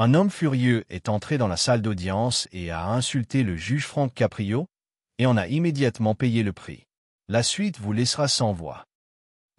Un homme furieux est entré dans la salle d'audience et a insulté le juge Frank Caprio, et en a immédiatement payé le prix. La suite vous laissera sans voix.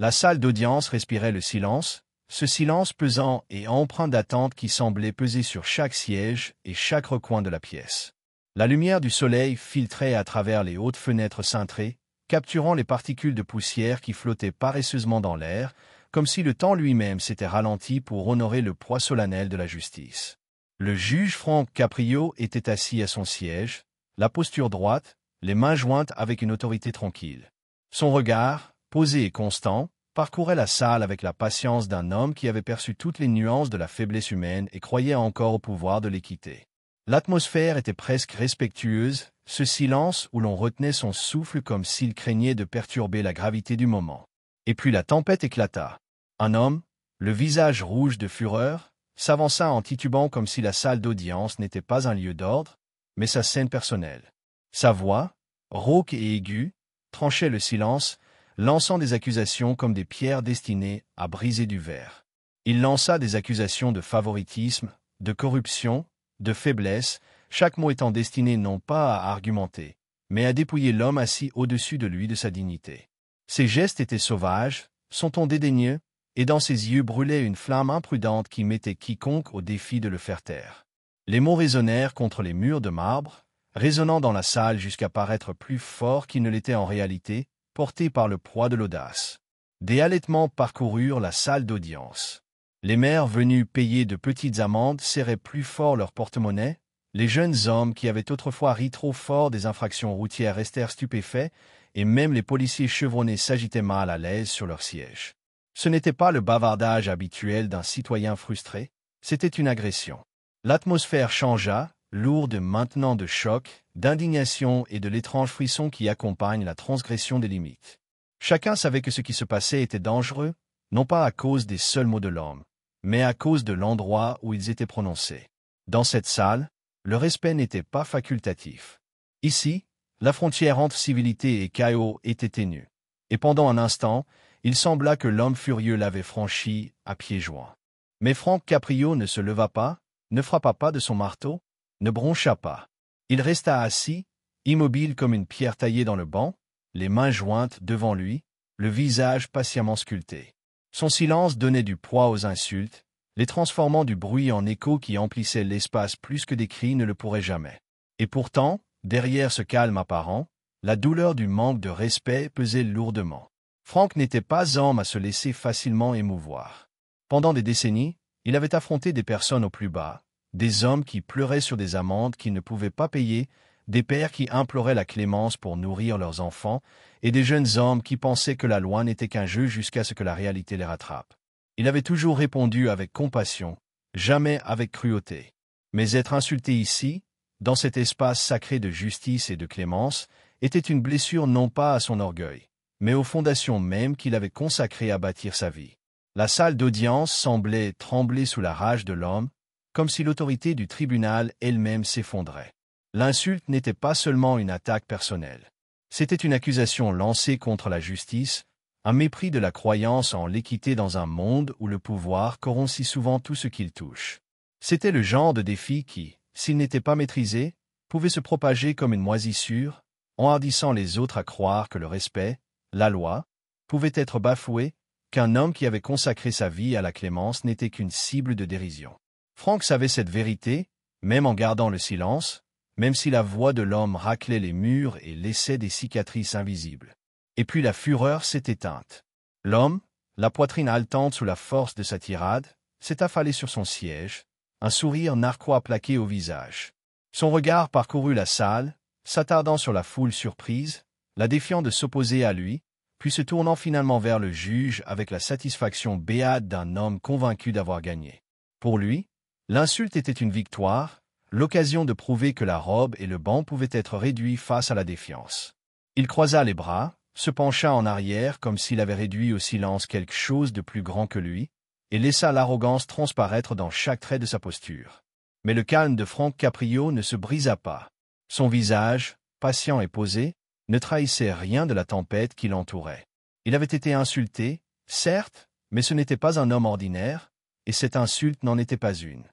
La salle d'audience respirait le silence, ce silence pesant et empreint d'attente qui semblait peser sur chaque siège et chaque recoin de la pièce. La lumière du soleil filtrait à travers les hautes fenêtres cintrées, capturant les particules de poussière qui flottaient paresseusement dans l'air, comme si le temps lui-même s'était ralenti pour honorer le poids solennel de la justice. Le juge Frank Caprio était assis à son siège, la posture droite, les mains jointes avec une autorité tranquille. Son regard, posé et constant, parcourait la salle avec la patience d'un homme qui avait perçu toutes les nuances de la faiblesse humaine et croyait encore au pouvoir de l'équité. L'atmosphère était presque respectueuse, ce silence où l'on retenait son souffle comme s'il craignait de perturber la gravité du moment. Et puis la tempête éclata. Un homme, le visage rouge de fureur, s'avança en titubant comme si la salle d'audience n'était pas un lieu d'ordre, mais sa scène personnelle. Sa voix, rauque et aiguë, tranchait le silence, lançant des accusations comme des pierres destinées à briser du verre. Il lança des accusations de favoritisme, de corruption, de faiblesse, chaque mot étant destiné non pas à argumenter, mais à dépouiller l'homme assis au-dessus de lui de sa dignité. Ses gestes étaient sauvages, son ton dédaigneux, et dans ses yeux brûlait une flamme imprudente qui mettait quiconque au défi de le faire taire. Les mots résonnèrent contre les murs de marbre, résonnant dans la salle jusqu'à paraître plus forts qu'ils ne l'étaient en réalité, portés par le poids de l'audace. Des halètements parcoururent la salle d'audience. Les maires venus payer de petites amendes serraient plus fort leur porte-monnaie, les jeunes hommes qui avaient autrefois ri trop fort des infractions routières restèrent stupéfaits, et même les policiers chevronnés s'agitaient mal à l'aise sur leur siège. Ce n'était pas le bavardage habituel d'un citoyen frustré, c'était une agression. L'atmosphère changea, lourde maintenant de choc, d'indignation et de l'étrange frisson qui accompagne la transgression des limites. Chacun savait que ce qui se passait était dangereux, non pas à cause des seuls mots de l'homme, mais à cause de l'endroit où ils étaient prononcés. Dans cette salle, le respect n'était pas facultatif. Ici, la frontière entre civilité et chaos était ténue. Et pendant un instant, il sembla que l'homme furieux l'avait franchi à pieds joints. Mais Frank Caprio ne se leva pas, ne frappa pas de son marteau, ne broncha pas. Il resta assis, immobile comme une pierre taillée dans le banc, les mains jointes devant lui, le visage patiemment sculpté. Son silence donnait du poids aux insultes, les transformant du bruit en écho qui emplissait l'espace plus que des cris ne le pourraient jamais. Et pourtant, derrière ce calme apparent, la douleur du manque de respect pesait lourdement. Frank n'était pas homme à se laisser facilement émouvoir. Pendant des décennies, il avait affronté des personnes au plus bas, des hommes qui pleuraient sur des amendes qu'ils ne pouvaient pas payer, des pères qui imploraient la clémence pour nourrir leurs enfants, et des jeunes hommes qui pensaient que la loi n'était qu'un jeu jusqu'à ce que la réalité les rattrape. Il avait toujours répondu avec compassion, jamais avec cruauté. Mais être insulté ici, dans cet espace sacré de justice et de clémence, était une blessure non pas à son orgueil, mais aux fondations mêmes qu'il avait consacrées à bâtir sa vie. La salle d'audience semblait trembler sous la rage de l'homme, comme si l'autorité du tribunal elle-même s'effondrait. L'insulte n'était pas seulement une attaque personnelle. C'était une accusation lancée contre la justice, un mépris de la croyance en l'équité dans un monde où le pouvoir corrompt si souvent tout ce qu'il touche. C'était le genre de défi qui, s'il n'était pas maîtrisé, pouvait se propager comme une moisissure, enhardissant les autres à croire que le respect, la loi, pouvait être bafoué, qu'un homme qui avait consacré sa vie à la clémence n'était qu'une cible de dérision. Frank savait cette vérité, même en gardant le silence, même si la voix de l'homme raclait les murs et laissait des cicatrices invisibles. Et puis la fureur s'est éteinte. L'homme, la poitrine haletante sous la force de sa tirade, s'est affalé sur son siège, un sourire narquois plaqué au visage. Son regard parcourut la salle, s'attardant sur la foule surprise, la défiant de s'opposer à lui, puis se tournant finalement vers le juge avec la satisfaction béate d'un homme convaincu d'avoir gagné. Pour lui, l'insulte était une victoire, l'occasion de prouver que la robe et le banc pouvaient être réduits face à la défiance. Il croisa les bras, se pencha en arrière comme s'il avait réduit au silence quelque chose de plus grand que lui, et laissa l'arrogance transparaître dans chaque trait de sa posture. Mais le calme de Frank Caprio ne se brisa pas. Son visage, patient et posé, ne trahissait rien de la tempête qui l'entourait. Il avait été insulté, certes, mais ce n'était pas un homme ordinaire, et cette insulte n'en était pas une.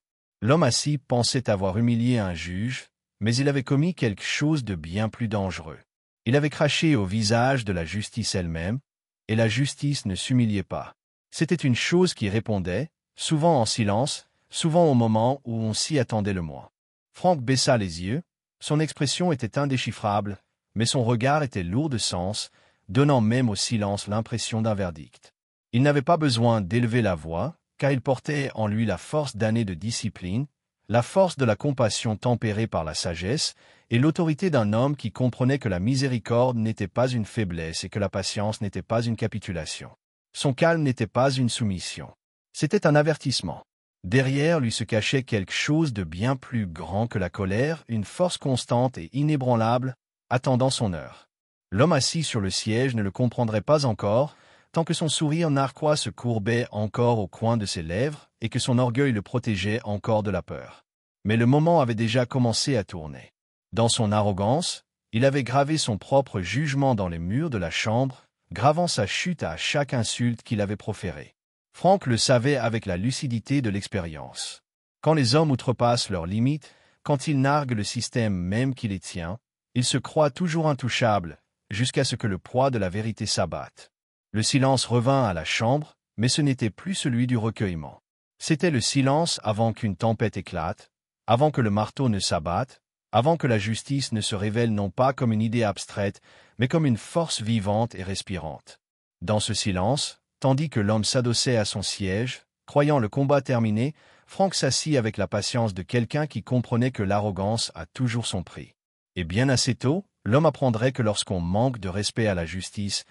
L'homme assis pensait avoir humilié un juge, mais il avait commis quelque chose de bien plus dangereux. Il avait craché au visage de la justice elle-même, et la justice ne s'humiliait pas. C'était une chose qui répondait, souvent en silence, souvent au moment où on s'y attendait le moins. Frank baissa les yeux, son expression était indéchiffrable, mais son regard était lourd de sens, donnant même au silence l'impression d'un verdict. Il n'avait pas besoin d'élever la voix, car il portait en lui la force d'années de discipline, la force de la compassion tempérée par la sagesse, et l'autorité d'un homme qui comprenait que la miséricorde n'était pas une faiblesse et que la patience n'était pas une capitulation. Son calme n'était pas une soumission. C'était un avertissement. Derrière lui se cachait quelque chose de bien plus grand que la colère, une force constante et inébranlable, attendant son heure. L'homme assis sur le siège ne le comprendrait pas encore, tant que son sourire narquois se courbait encore au coin de ses lèvres et que son orgueil le protégeait encore de la peur. Mais le moment avait déjà commencé à tourner. Dans son arrogance, il avait gravé son propre jugement dans les murs de la chambre, gravant sa chute à chaque insulte qu'il avait proférée. Frank le savait avec la lucidité de l'expérience. Quand les hommes outrepassent leurs limites, quand ils narguent le système même qui les tient, ils se croient toujours intouchables, jusqu'à ce que le poids de la vérité s'abatte. Le silence revint à la chambre, mais ce n'était plus celui du recueillement. C'était le silence avant qu'une tempête éclate, avant que le marteau ne s'abatte, avant que la justice ne se révèle non pas comme une idée abstraite, mais comme une force vivante et respirante. Dans ce silence, tandis que l'homme s'adossait à son siège, croyant le combat terminé, Frank s'assit avec la patience de quelqu'un qui comprenait que l'arrogance a toujours son prix. Et bien assez tôt, l'homme apprendrait que lorsqu'on manque de respect à la justice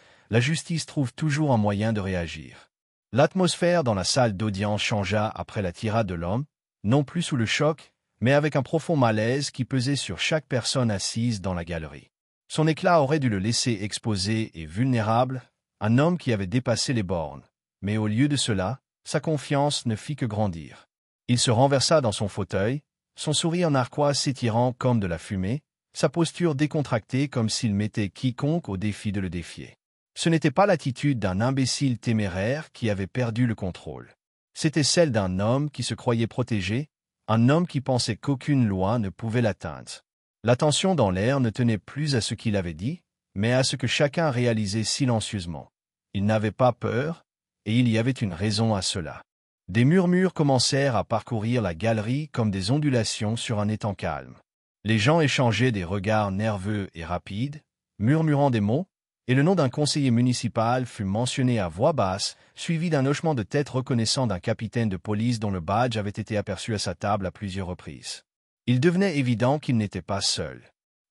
trouve toujours un moyen de réagir. L'atmosphère dans la salle d'audience changea après la tirade de l'homme, non plus sous le choc, mais avec un profond malaise qui pesait sur chaque personne assise dans la galerie. Son éclat aurait dû le laisser exposé et vulnérable, un homme qui avait dépassé les bornes. Mais au lieu de cela, sa confiance ne fit que grandir. Il se renversa dans son fauteuil, son sourire narquois s'étirant comme de la fumée, sa posture décontractée comme s'il mettait quiconque au défi de le défier. Ce n'était pas l'attitude d'un imbécile téméraire qui avait perdu le contrôle. C'était celle d'un homme qui se croyait protégé, un homme qui pensait qu'aucune loi ne pouvait l'atteindre. La tension dans l'air ne tenait plus à ce qu'il avait dit, mais à ce que chacun réalisait silencieusement. Il n'avait pas peur, et il y avait une raison à cela. Des murmures commencèrent à parcourir la galerie comme des ondulations sur un étang calme. Les gens échangeaient des regards nerveux et rapides, murmurant des mots, et le nom d'un conseiller municipal fut mentionné à voix basse, suivi d'un hochement de tête reconnaissant d'un capitaine de police dont le badge avait été aperçu à sa table à plusieurs reprises. Il devenait évident qu'il n'était pas seul.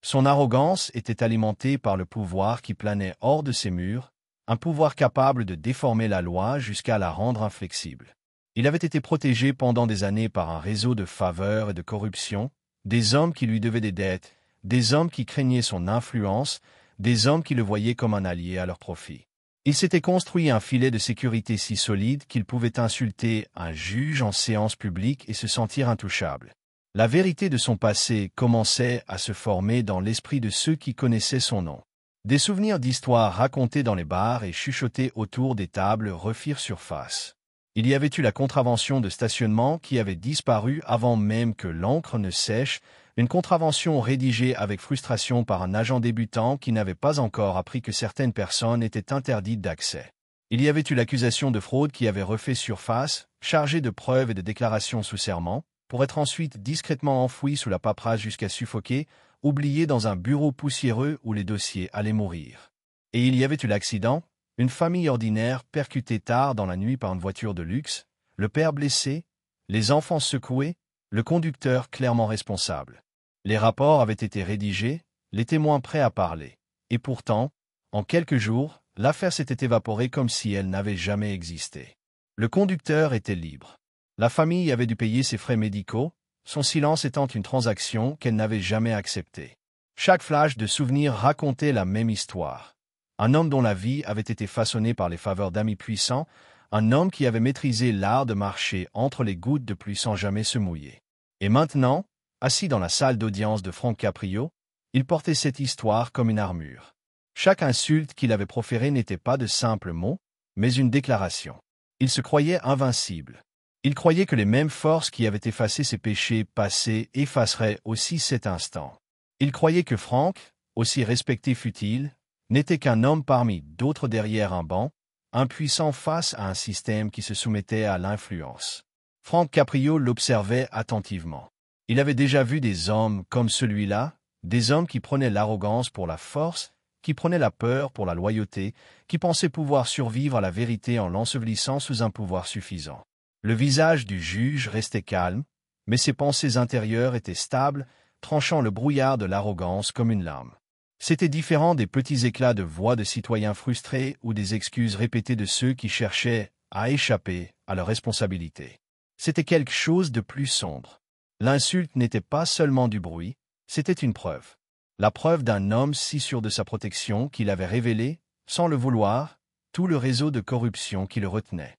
Son arrogance était alimentée par le pouvoir qui planait hors de ses murs, un pouvoir capable de déformer la loi jusqu'à la rendre inflexible. Il avait été protégé pendant des années par un réseau de faveurs et de corruption, des hommes qui lui devaient des dettes, des hommes qui craignaient son influence, des hommes qui le voyaient comme un allié à leur profit. Il s'était construit un filet de sécurité si solide qu'il pouvait insulter un juge en séance publique et se sentir intouchable. La vérité de son passé commençait à se former dans l'esprit de ceux qui connaissaient son nom. Des souvenirs d'histoires racontées dans les bars et chuchotées autour des tables refirent surface. Il y avait eu la contravention de stationnement qui avait disparu avant même que l'encre ne sèche, une contravention rédigée avec frustration par un agent débutant qui n'avait pas encore appris que certaines personnes étaient interdites d'accès. Il y avait eu l'accusation de fraude qui avait refait surface, chargée de preuves et de déclarations sous serment, pour être ensuite discrètement enfouie sous la paperasse jusqu'à suffoquer, oubliée dans un bureau poussiéreux où les dossiers allaient mourir. Et il y avait eu l'accident, une famille ordinaire percutée tard dans la nuit par une voiture de luxe, le père blessé, les enfants secoués, le conducteur clairement responsable. Les rapports avaient été rédigés, les témoins prêts à parler. Et pourtant, en quelques jours, l'affaire s'était évaporée comme si elle n'avait jamais existé. Le conducteur était libre. La famille avait dû payer ses frais médicaux, son silence étant une transaction qu'elle n'avait jamais acceptée. Chaque flash de souvenir racontait la même histoire. Un homme dont la vie avait été façonnée par les faveurs d'amis puissants, un homme qui avait maîtrisé l'art de marcher entre les gouttes de pluie sans jamais se mouiller. Et maintenant, assis dans la salle d'audience de Frank Caprio, il portait cette histoire comme une armure. Chaque insulte qu'il avait proférée n'était pas de simples mots, mais une déclaration. Il se croyait invincible. Il croyait que les mêmes forces qui avaient effacé ses péchés passés effaceraient aussi cet instant. Il croyait que Frank, aussi respecté fût-il, n'était qu'un homme parmi d'autres derrière un banc, impuissant face à un système qui se soumettait à l'influence. Frank Caprio l'observait attentivement. Il avait déjà vu des hommes comme celui-là, des hommes qui prenaient l'arrogance pour la force, qui prenaient la peur pour la loyauté, qui pensaient pouvoir survivre à la vérité en l'ensevelissant sous un pouvoir suffisant. Le visage du juge restait calme, mais ses pensées intérieures étaient stables, tranchant le brouillard de l'arrogance comme une lame. C'était différent des petits éclats de voix de citoyens frustrés ou des excuses répétées de ceux qui cherchaient à échapper à leurs responsabilités. C'était quelque chose de plus sombre. L'insulte n'était pas seulement du bruit, c'était une preuve. La preuve d'un homme si sûr de sa protection qu'il avait révélé, sans le vouloir, tout le réseau de corruption qui le retenait.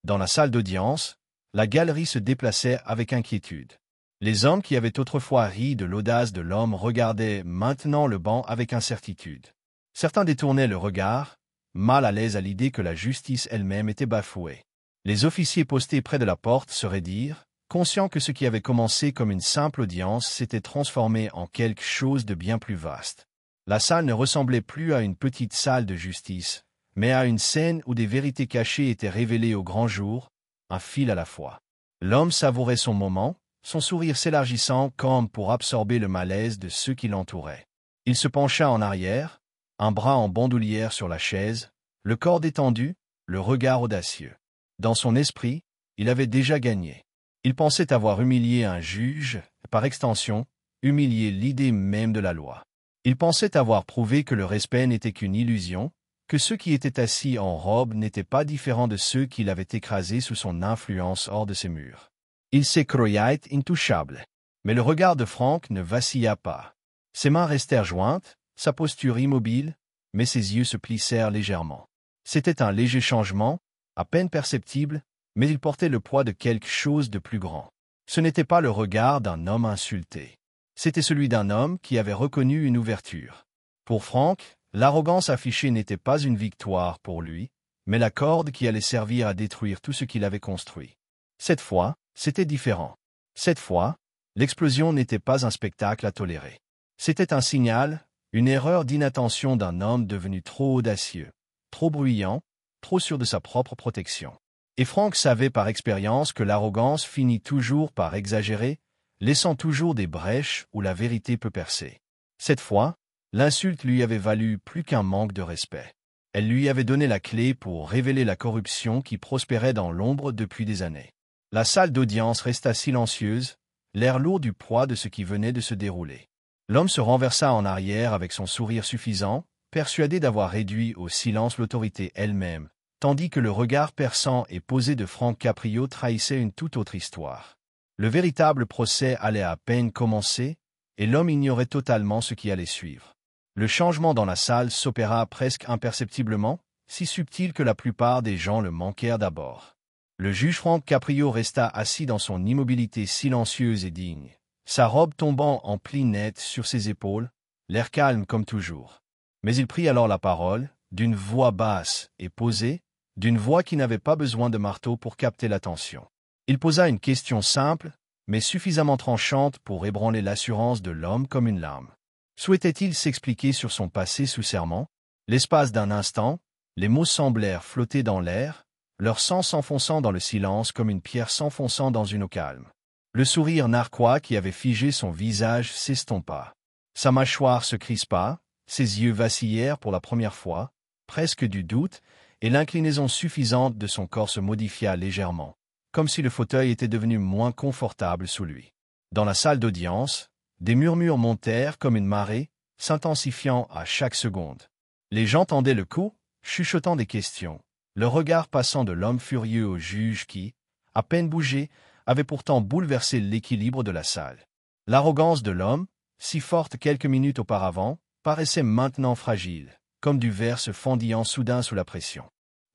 Dans la salle d'audience, la galerie se déplaçait avec inquiétude. Les hommes qui avaient autrefois ri de l'audace de l'homme regardaient maintenant le banc avec incertitude. Certains détournaient le regard, mal à l'aise à l'idée que la justice elle-même était bafouée. Les officiers postés près de la porte se raidirent, conscients que ce qui avait commencé comme une simple audience s'était transformé en quelque chose de bien plus vaste. La salle ne ressemblait plus à une petite salle de justice, mais à une scène où des vérités cachées étaient révélées au grand jour, un fil à la fois. L'homme savourait son moment, son sourire s'élargissant comme pour absorber le malaise de ceux qui l'entouraient. Il se pencha en arrière, un bras en bandoulière sur la chaise, le corps détendu, le regard audacieux. Dans son esprit, il avait déjà gagné. Il pensait avoir humilié un juge, et par extension, humilié l'idée même de la loi. Il pensait avoir prouvé que le respect n'était qu'une illusion, que ceux qui étaient assis en robe n'étaient pas différents de ceux qu'il avait écrasés sous son influence hors de ses murs. Il se croyait intouchable. Mais le regard de Frank ne vacilla pas. Ses mains restèrent jointes, sa posture immobile, mais ses yeux se plissèrent légèrement. C'était un léger changement, à peine perceptible, mais il portait le poids de quelque chose de plus grand. Ce n'était pas le regard d'un homme insulté. C'était celui d'un homme qui avait reconnu une ouverture. Pour Frank, l'arrogance affichée n'était pas une victoire pour lui, mais la corde qui allait servir à détruire tout ce qu'il avait construit. Cette fois, c'était différent. Cette fois, l'explosion n'était pas un spectacle à tolérer. C'était un signal, une erreur d'inattention d'un homme devenu trop audacieux, trop bruyant, trop sûr de sa propre protection. Et Frank savait par expérience que l'arrogance finit toujours par exagérer, laissant toujours des brèches où la vérité peut percer. Cette fois, l'insulte lui avait valu plus qu'un manque de respect. Elle lui avait donné la clé pour révéler la corruption qui prospérait dans l'ombre depuis des années. La salle d'audience resta silencieuse, l'air lourd du poids de ce qui venait de se dérouler. L'homme se renversa en arrière avec son sourire suffisant, persuadé d'avoir réduit au silence l'autorité elle-même, tandis que le regard perçant et posé de Frank Caprio trahissait une toute autre histoire. Le véritable procès allait à peine commencer, et l'homme ignorait totalement ce qui allait suivre. Le changement dans la salle s'opéra presque imperceptiblement, si subtil que la plupart des gens le manquèrent d'abord. Le juge Frank Caprio resta assis dans son immobilité silencieuse et digne, sa robe tombant en plis nets sur ses épaules, l'air calme comme toujours. Mais il prit alors la parole, d'une voix basse et posée, d'une voix qui n'avait pas besoin de marteau pour capter l'attention. Il posa une question simple, mais suffisamment tranchante pour ébranler l'assurance de l'homme comme une lame. Souhaitait-il s'expliquer sur son passé sous serment? L'espace d'un instant, les mots semblèrent flotter dans l'air, leur sens s'enfonçant dans le silence comme une pierre s'enfonçant dans une eau calme. Le sourire narquois qui avait figé son visage s'estompa. Sa mâchoire se crispa, ses yeux vacillèrent pour la première fois, presque du doute, et l'inclinaison suffisante de son corps se modifia légèrement, comme si le fauteuil était devenu moins confortable sous lui. Dans la salle d'audience, des murmures montèrent comme une marée, s'intensifiant à chaque seconde. Les gens tendaient le cou, chuchotant des questions, le regard passant de l'homme furieux au juge qui, à peine bougé, avait pourtant bouleversé l'équilibre de la salle. L'arrogance de l'homme, si forte quelques minutes auparavant, paraissait maintenant fragile, comme du verre se fendillant soudain sous la pression.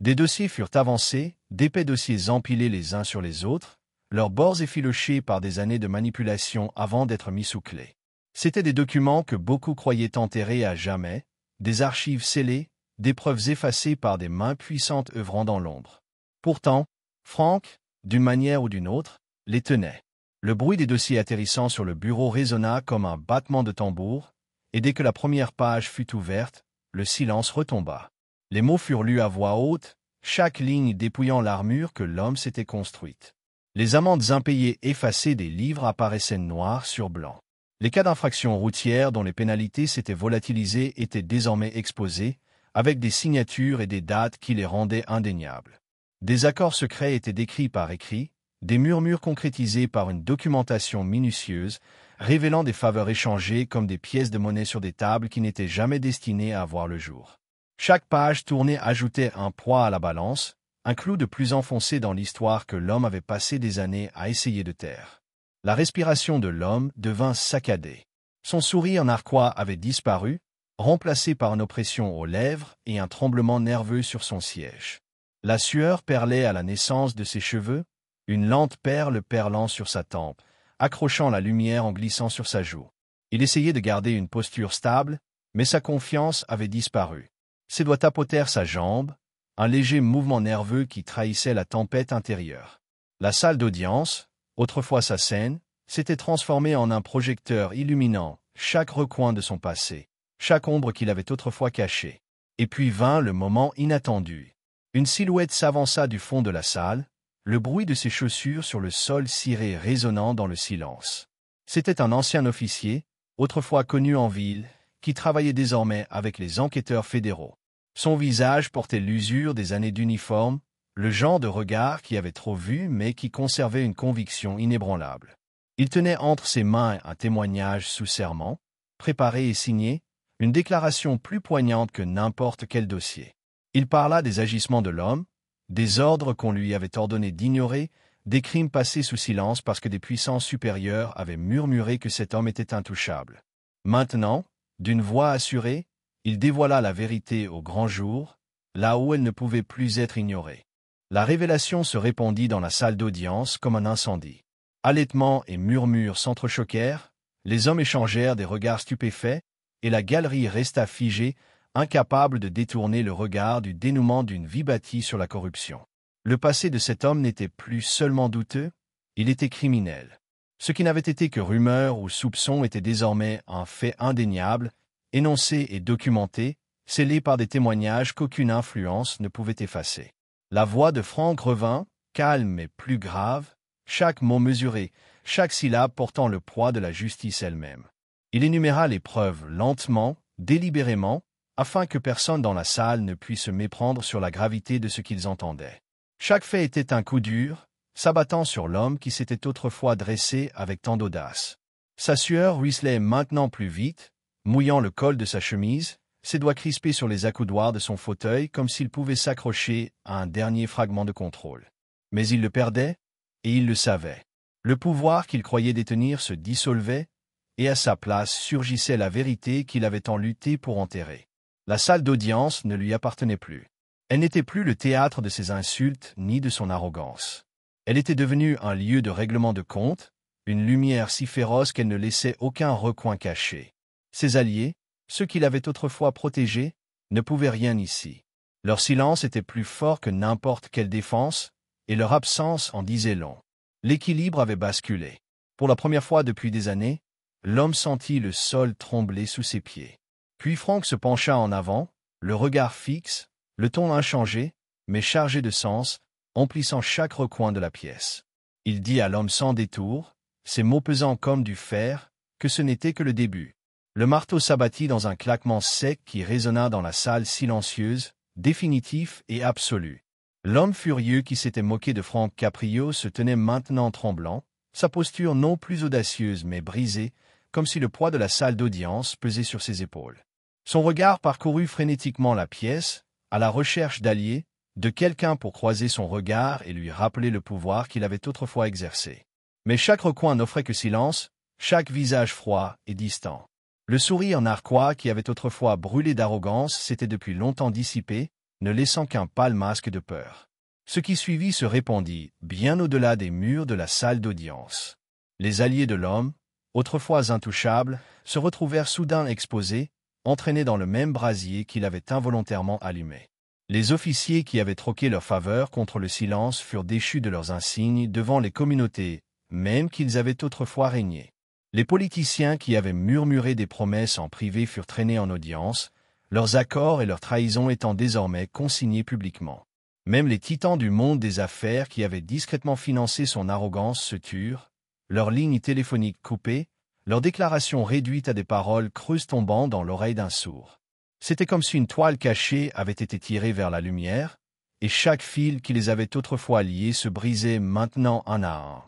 Des dossiers furent avancés, d'épais dossiers empilés les uns sur les autres, leurs bords effilochés par des années de manipulation avant d'être mis sous clé. C'étaient des documents que beaucoup croyaient enterrés à jamais, des archives scellées, des preuves effacées par des mains puissantes œuvrant dans l'ombre. Pourtant, Frank, d'une manière ou d'une autre, les tenait. Le bruit des dossiers atterrissant sur le bureau résonna comme un battement de tambour, et dès que la première page fut ouverte, le silence retomba. Les mots furent lus à voix haute, chaque ligne dépouillant l'armure que l'homme s'était construite. Les amendes impayées effacées des livres apparaissaient noir sur blanc. Les cas d'infraction routière dont les pénalités s'étaient volatilisées étaient désormais exposés, avec des signatures et des dates qui les rendaient indéniables. Des accords secrets étaient décrits par écrit, des murmures concrétisés par une documentation minutieuse, révélant des faveurs échangées comme des pièces de monnaie sur des tables qui n'étaient jamais destinées à voir le jour. Chaque page tournée ajoutait un poids à la balance, un clou de plus enfoncé dans l'histoire que l'homme avait passé des années à essayer de taire. La respiration de l'homme devint saccadée. Son sourire narquois avait disparu, remplacé par une oppression aux lèvres et un tremblement nerveux sur son siège. La sueur perlait à la naissance de ses cheveux, une lente perle perlant sur sa tempe, accrochant la lumière en glissant sur sa joue. Il essayait de garder une posture stable, mais sa confiance avait disparu. Ses doigts tapotèrent sa jambe, un léger mouvement nerveux qui trahissait la tempête intérieure. La salle d'audience, autrefois sa scène, s'était transformée en un projecteur illuminant chaque recoin de son passé, chaque ombre qu'il avait autrefois cachée. Et puis vint le moment inattendu. Une silhouette s'avança du fond de la salle, le bruit de ses chaussures sur le sol ciré résonnant dans le silence. C'était un ancien officier, autrefois connu en ville, qui travaillait désormais avec les enquêteurs fédéraux. Son visage portait l'usure des années d'uniforme, le genre de regard qui avait trop vu mais qui conservait une conviction inébranlable. Il tenait entre ses mains un témoignage sous serment, préparé et signé, une déclaration plus poignante que n'importe quel dossier. Il parla des agissements de l'homme, des ordres qu'on lui avait ordonné d'ignorer, des crimes passés sous silence parce que des puissances supérieures avaient murmuré que cet homme était intouchable. Maintenant, d'une voix assurée, il dévoila la vérité au grand jour, là où elle ne pouvait plus être ignorée. La révélation se répandit dans la salle d'audience comme un incendie. Halètements et murmures s'entrechoquèrent, les hommes échangèrent des regards stupéfaits, et la galerie resta figée, incapable de détourner le regard du dénouement d'une vie bâtie sur la corruption. Le passé de cet homme n'était plus seulement douteux, il était criminel. Ce qui n'avait été que rumeur ou soupçon était désormais un fait indéniable, énoncé et documenté, scellé par des témoignages qu'aucune influence ne pouvait effacer. La voix de Franck revint, calme et plus grave, chaque mot mesuré, chaque syllabe portant le poids de la justice elle-même. Il énuméra les preuves lentement, délibérément, afin que personne dans la salle ne puisse se méprendre sur la gravité de ce qu'ils entendaient. Chaque fait était un coup dur, s'abattant sur l'homme qui s'était autrefois dressé avec tant d'audace. Sa sueur ruisselait maintenant plus vite, mouillant le col de sa chemise, ses doigts crispés sur les accoudoirs de son fauteuil comme s'il pouvait s'accrocher à un dernier fragment de contrôle. Mais il le perdait, et il le savait. Le pouvoir qu'il croyait détenir se dissolvait, et à sa place surgissait la vérité qu'il avait tant lutté pour enterrer. La salle d'audience ne lui appartenait plus. Elle n'était plus le théâtre de ses insultes ni de son arrogance. Elle était devenue un lieu de règlement de compte, une lumière si féroce qu'elle ne laissait aucun recoin caché. Ses alliés, ceux qui l'avaient autrefois protégé, ne pouvaient rien ici. Leur silence était plus fort que n'importe quelle défense, et leur absence en disait long. L'équilibre avait basculé. Pour la première fois depuis des années, l'homme sentit le sol trembler sous ses pieds. Puis Franck se pencha en avant, le regard fixe, le ton inchangé, mais chargé de sens, emplissant chaque recoin de la pièce. Il dit à l'homme sans détour, ses mots pesants comme du fer, que ce n'était que le début. Le marteau s'abattit dans un claquement sec qui résonna dans la salle silencieuse, définitif et absolu. L'homme furieux qui s'était moqué de Franck Caprio se tenait maintenant tremblant, sa posture non plus audacieuse mais brisée, comme si le poids de la salle d'audience pesait sur ses épaules. Son regard parcourut frénétiquement la pièce, à la recherche d'alliés, de quelqu'un pour croiser son regard et lui rappeler le pouvoir qu'il avait autrefois exercé. Mais chaque recoin n'offrait que silence, chaque visage froid et distant. Le sourire narquois qui avait autrefois brûlé d'arrogance s'était depuis longtemps dissipé, ne laissant qu'un pâle masque de peur. Ce qui suivit se répandit, bien au-delà des murs de la salle d'audience. Les alliés de l'homme, autrefois intouchables, se retrouvèrent soudain exposés, entraînés dans le même brasier qu'il avait involontairement allumé. Les officiers qui avaient troqué leur faveur contre le silence furent déchus de leurs insignes devant les communautés, même qu'ils avaient autrefois régné. Les politiciens qui avaient murmuré des promesses en privé furent traînés en audience, leurs accords et leurs trahisons étant désormais consignés publiquement. Même les titans du monde des affaires qui avaient discrètement financé son arrogance se turent, leurs lignes téléphoniques coupées, leurs déclarations réduites à des paroles creuses tombant dans l'oreille d'un sourd. C'était comme si une toile cachée avait été tirée vers la lumière, et chaque fil qui les avait autrefois liés se brisait maintenant un à un.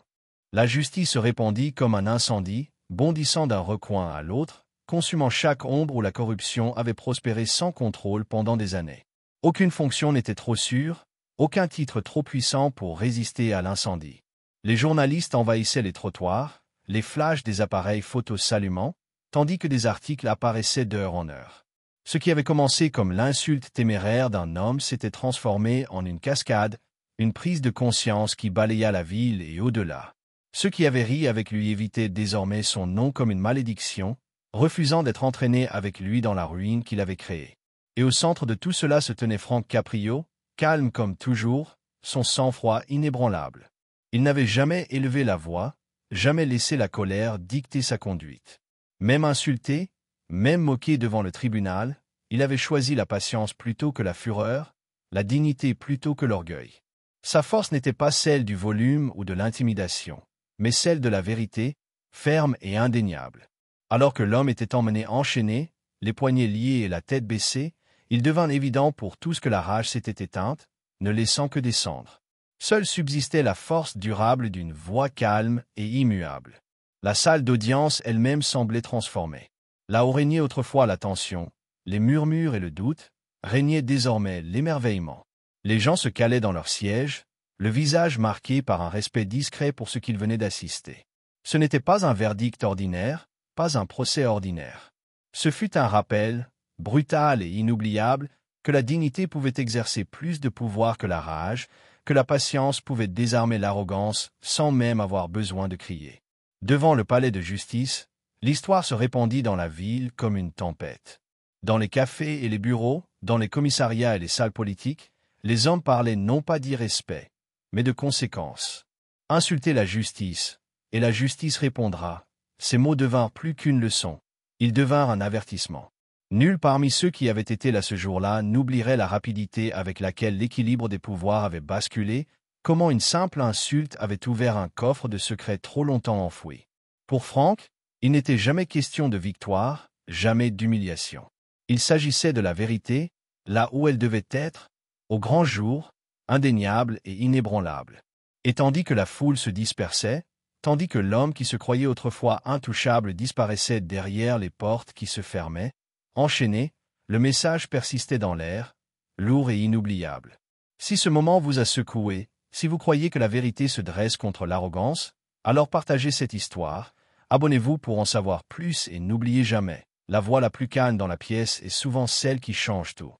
La justice se répandit comme un incendie, bondissant d'un recoin à l'autre, consumant chaque ombre où la corruption avait prospéré sans contrôle pendant des années. Aucune fonction n'était trop sûre, aucun titre trop puissant pour résister à l'incendie. Les journalistes envahissaient les trottoirs, les flashs des appareils photos s'allumant, tandis que des articles apparaissaient d'heure en heure. Ce qui avait commencé comme l'insulte téméraire d'un homme s'était transformé en une cascade, une prise de conscience qui balaya la ville et au-delà. Ceux qui avaient ri avec lui évitaient désormais son nom comme une malédiction, refusant d'être entraînés avec lui dans la ruine qu'il avait créée. Et au centre de tout cela se tenait Frank Caprio, calme comme toujours, son sang-froid inébranlable. Il n'avait jamais élevé la voix, jamais laissé la colère dicter sa conduite. Même insulté, même moqué devant le tribunal, il avait choisi la patience plutôt que la fureur, la dignité plutôt que l'orgueil. Sa force n'était pas celle du volume ou de l'intimidation, mais celle de la vérité, ferme et indéniable. Alors que l'homme était emmené enchaîné, les poignets liés et la tête baissée, il devint évident pour tous que la rage s'était éteinte, ne laissant que des cendres. Seule subsistait la force durable d'une voix calme et immuable. La salle d'audience elle-même semblait transformée. Là où régnait autrefois la tension, les murmures et le doute, régnait désormais l'émerveillement. Les gens se calaient dans leurs sièges, le visage marqué par un respect discret pour ce qu'ils venaient d'assister. Ce n'était pas un verdict ordinaire, pas un procès ordinaire. Ce fut un rappel, brutal et inoubliable, que la dignité pouvait exercer plus de pouvoir que la rage, que la patience pouvait désarmer l'arrogance sans même avoir besoin de crier. Devant le palais de justice, l'histoire se répandit dans la ville comme une tempête. Dans les cafés et les bureaux, dans les commissariats et les salles politiques, les hommes parlaient non pas d'irrespect, mais de conséquences. Insultez la justice, et la justice répondra. Ces mots devinrent plus qu'une leçon. Ils devinrent un avertissement. Nul parmi ceux qui avaient été là ce jour-là n'oublierait la rapidité avec laquelle l'équilibre des pouvoirs avait basculé, comment une simple insulte avait ouvert un coffre de secrets trop longtemps enfouis. Pour Frank, il n'était jamais question de victoire, jamais d'humiliation. Il s'agissait de la vérité, là où elle devait être, au grand jour, indéniable et inébranlable. Et tandis que la foule se dispersait, tandis que l'homme qui se croyait autrefois intouchable disparaissait derrière les portes qui se fermaient, enchaîné, le message persistait dans l'air, lourd et inoubliable. Si ce moment vous a secoué, si vous croyez que la vérité se dresse contre l'arrogance, alors partagez cette histoire, abonnez-vous pour en savoir plus et n'oubliez jamais, la voix la plus calme dans la pièce est souvent celle qui change tout.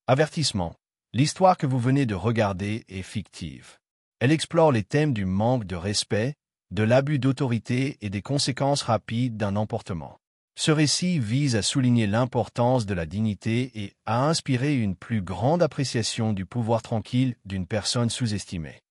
Avertissement. L'histoire que vous venez de regarder est fictive. Elle explore les thèmes du manque de respect, de l'abus d'autorité et des conséquences rapides d'un emportement. Ce récit vise à souligner l'importance de la dignité et à inspirer une plus grande appréciation du pouvoir tranquille d'une personne sous-estimée.